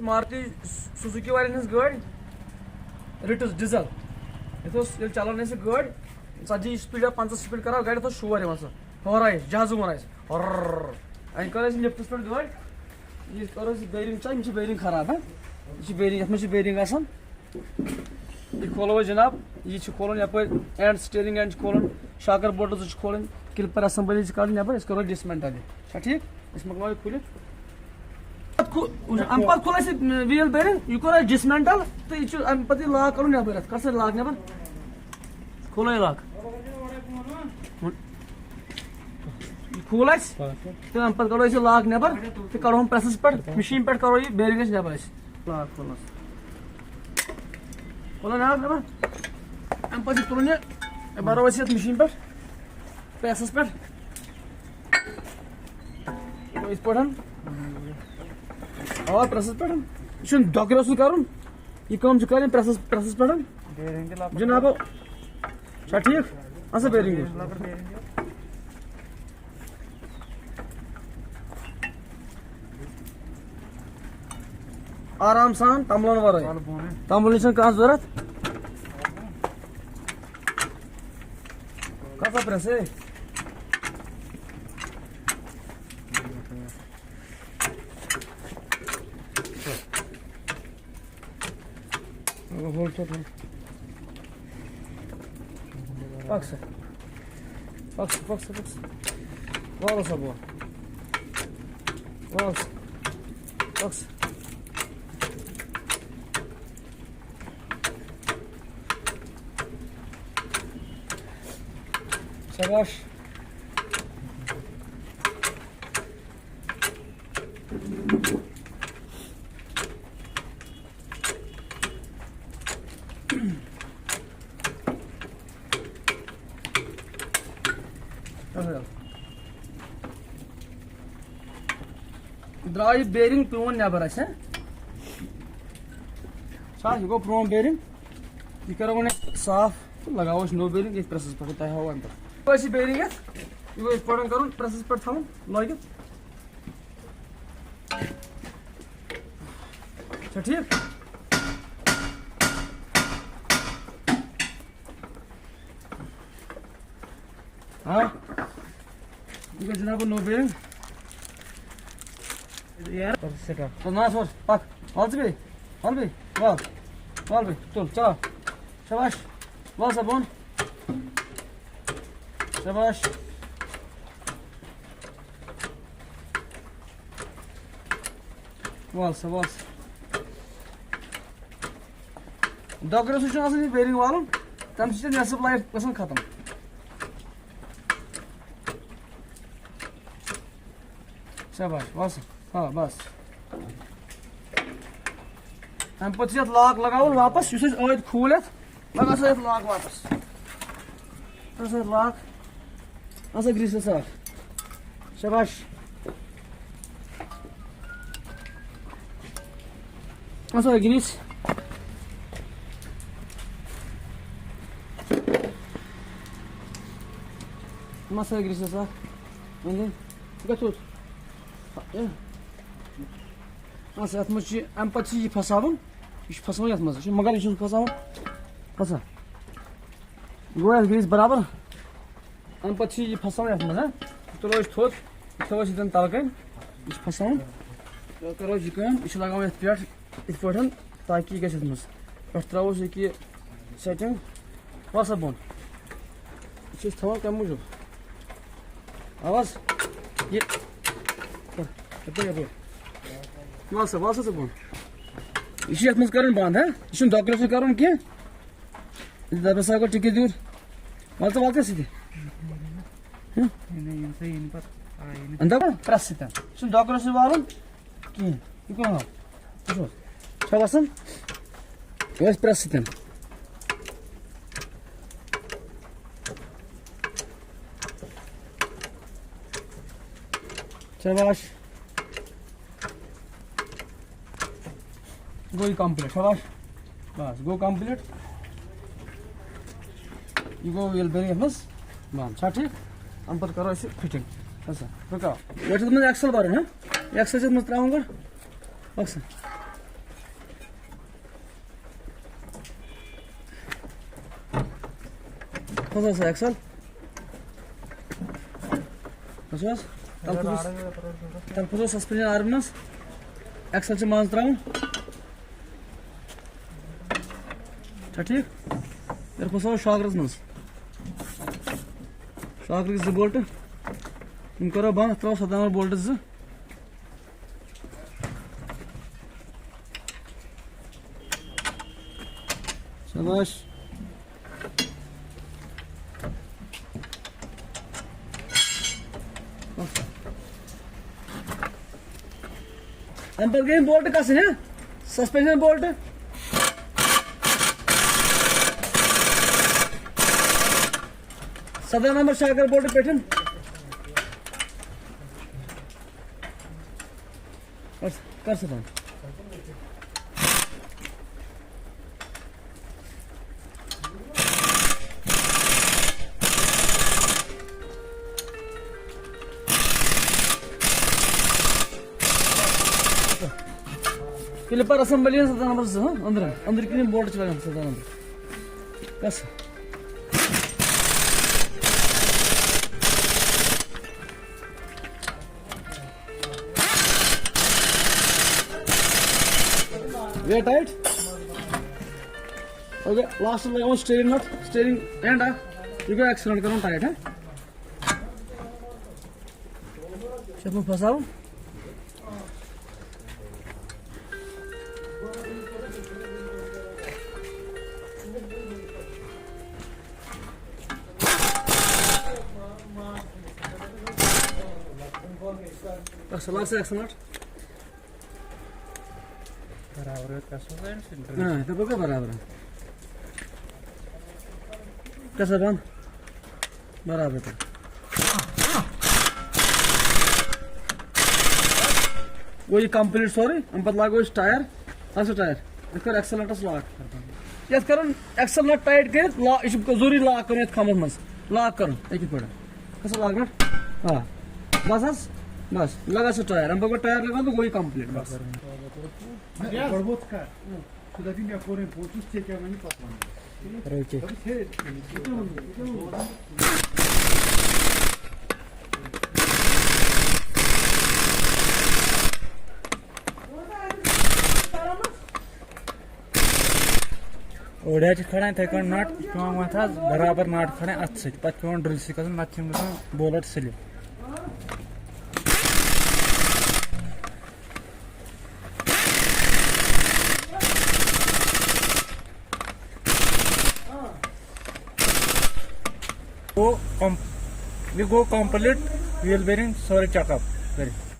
Maruti Suzuki वाले गाड़ी रिटस diesel ये चलान गाड़ी 40 स्पीड या 50 स्पीड कर गाड़ी तो शोर हर आए जहाज वन आए कर लिफ्टस पे गाड़ी ये करो बेरिंग चाहिए बेरिंग खराब है ये बेरिंग ये बेरिंग ये खोलो जनाब ये खोलन यप एंड स्टीयरिंग एंड खोलन शाकर बोर्ड खोलन क्लिपर असेंबली कड़न नबर करो डिसमेंटल ठीक मकलो खुल अम पे खोल व्हील बेरिंग यह कोर डिसमेंटल तो यह अम पे लाग कर नबर कर लाग नबर खोलो लाग खोल तो अम पे करो लाग नबर तो कड़ो प्रेसस पे मशीन पे करो ये बेरिंग नबर लाग खोल खोलो ना नबर अम पे तुल बरो मशीन पे प्रेसस पे इस पे प्रेसस पे यह डॉक्टर कर प्रेसस पे जनाब ठीक अच्छा बेरिंग आराम सान तमलन वर तमल कह जरूरत कसा press Baksa. Valla sabah. Baksa. Savaş. द्राय बेरिंग प्रोन नबर यह गो प्रोन बेरिंग यह करो साफ तो लगाओ नो बेरिंग ये प्रेसस पे तह हाव अम पे बेरिंग यह पे कर प्रेसस पे थवन लगे ठीक हाँ यह जनाब नो बेरिंग यार तो ना सोच पक हल बे तुल चलो शाबाश वाल सा बोन शाबाश वाल सा डॉक्टर बेरिंग वालुन तम नेसफ लाइफ गसन खत्म शाबाश वाल सा हाँ बस अम पे लाक लगाव वापस अद खोल लगा लाक वापस लाक अच्छा ग्रीस साफ शाबाश अच्छा ग्रीस मसा ग्रीस साफ गो अच्छा अत अम पे फसावन यह फसान ये मगर यह फसावन अच्छा गो ग्रीस बराबर अम पे फसान ये तुलो थोद थो तलकन यह फसान करो यह लगाव ये पे ताकि यह गज पे त्रो यह सेटिंग वसा बोन यह थवान कम मूजूब आवाज ये वाल सा बोन यह कर बंद है यह डॉक्टर कर दपा गो टिकट दूर वाल तो वाल दपा प्रेस सह डॉक्टर वालन कहें यह वसान यह प्रेस सह शाबाश गो कंप्लीट शाबाश बस गो कंप्लीट यह गो व्हील बेरिंग बंद ठीक अम पे करो फिटिंग अच्छा रुको ये एक्सल भर एक्सल त्रा गो Pasası Excel. Pasas. Talpuzos suspension armnas. Excel चे मांस त्राऊं. ठीक. मेरे पास शॉक रज़नस. शॉक रज़ बोल्ट. इनको रा बांध त्राऊं सदामर बोल्ट ज़. शाबाश. अंपर गेम बोल्ट कस है सस्पेंशन बोल्ट सदा नंबर शाकर बोल्ट पेटन कर सकता क्लिपर असेंबली सदा नंबर से अंदर अंदर की बोल्ट चला सदा नंबर बस वे टाइट ओके लास्ट लगाओ स्टीयरिंग नट स्टीयरिंग एंड यू को एक्सीलेंट करो टाइट है सब फंसाओ सलाह से एक्सनट बराबर है कैसा है हां तो बगा बराबर है कैसा बन बराबर है वही कंप्लीट सॉरी हम पता लागो इस टायर अच्छा टायर इसको एक्सेलेटर लॉक यस करन एक्सेलेटर टाइट कर इसको जरूरी लॉक करन इत खमस मस लॉक करन एक पड़ा कैसा लॉक हां बस बस लगा से टायर हम टायर लगा तो वही कंप्लीट बस बहुत का सुधा दिन या कोरे पोचुस चे क्या नहीं पता रोचे ओढ्याचे खडा थे कोण नाट किंवा माथा बराबर नाट खडा अच्छे पत कोण ड्रिल से कसन नाचिम बोलट सली we go complete wheel bearing sorry checkup.